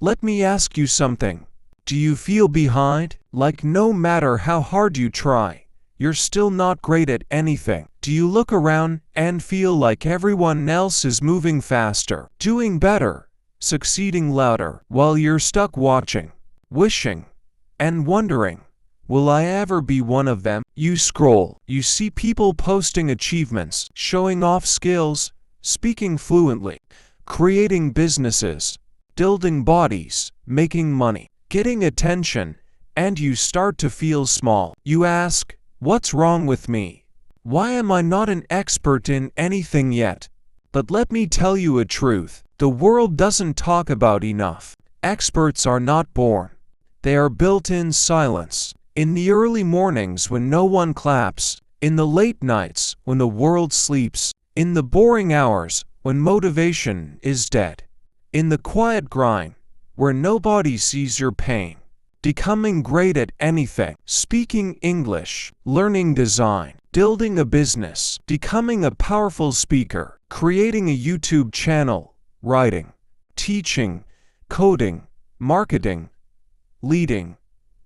Let me ask you something. Do you feel behind? Like no matter how hard you try, you're still not great at anything? Do you look around and feel like everyone else is moving faster, doing better, succeeding louder, while you're stuck watching, wishing, and wondering, will I ever be one of them? You scroll, you see people posting achievements, showing off skills, speaking fluently, creating businesses, building bodies, making money, getting attention, and you start to feel small. You ask, what's wrong with me? Why am I not an expert in anything yet? But let me tell you a truth. The world doesn't talk about enough. Experts are not born. They are built in silence. In the early mornings when no one claps. In the late nights when the world sleeps. In the boring hours when motivation is dead. In the quiet grind where nobody sees your pain. Becoming great at anything. Speaking English, learning design, building a business, becoming a powerful speaker, creating a YouTube channel, writing, teaching, coding, marketing, leading,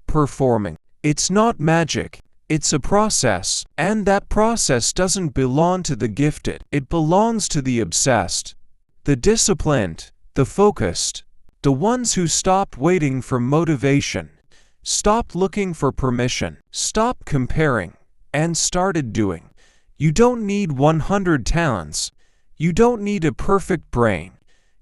performing. It's not magic, it's a process, and that process doesn't belong to the gifted. It belongs to the obsessed, the disciplined, the focused, the ones who stopped waiting for motivation, stopped looking for permission, stopped comparing, and started doing. You don't need 100 talents. You don't need a perfect brain.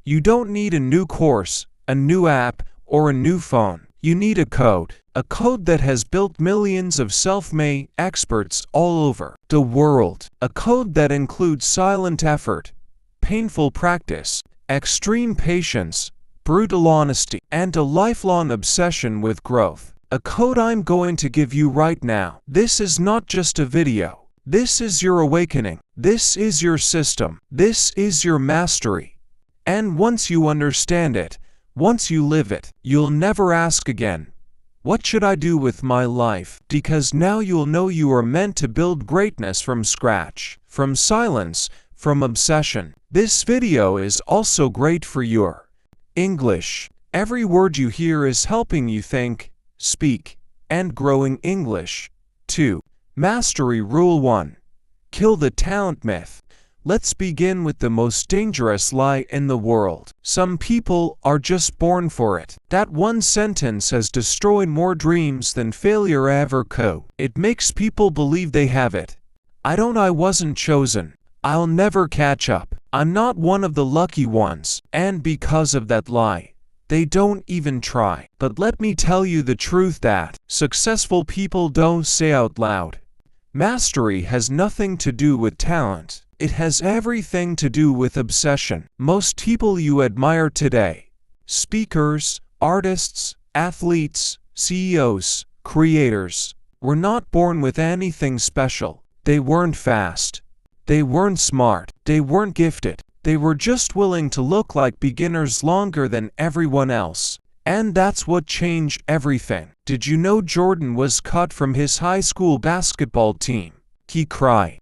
You don't need a new course, a new app, or a new phone. You need a code that has built millions of self-made experts all over the world. A code that includes silent effort, painful practice, extreme patience, brutal honesty, and a lifelong obsession with growth. A code I'm going to give you right now. This is not just a video. This is your awakening. This is your system. This is your mastery. And once you understand it, once you live it, you'll never ask again, what should I do with my life? Because now you'll know you are meant to build greatness from scratch, from silence, from obsession. This video is also great for your English. Every word you hear is helping you think, speak, and growing English. 2. Mastery Rule 1. Kill the talent myth. Let's begin with the most dangerous lie in the world. Some people are just born for it. That one sentence has destroyed more dreams than failure ever could. It makes people believe they have it. I wasn't chosen. I'll never catch up. I'm not one of the lucky ones. And because of that lie, they don't even try. But let me tell you the truth that successful people don't say out loud. Mastery has nothing to do with talent. It has everything to do with obsession. Most people you admire today, speakers, artists, athletes, CEOs, creators, were not born with anything special. They weren't fast. They weren't smart. They weren't gifted. They were just willing to look like beginners longer than everyone else. And that's what changed everything. Did you know Jordan was cut from his high school basketball team? He cried.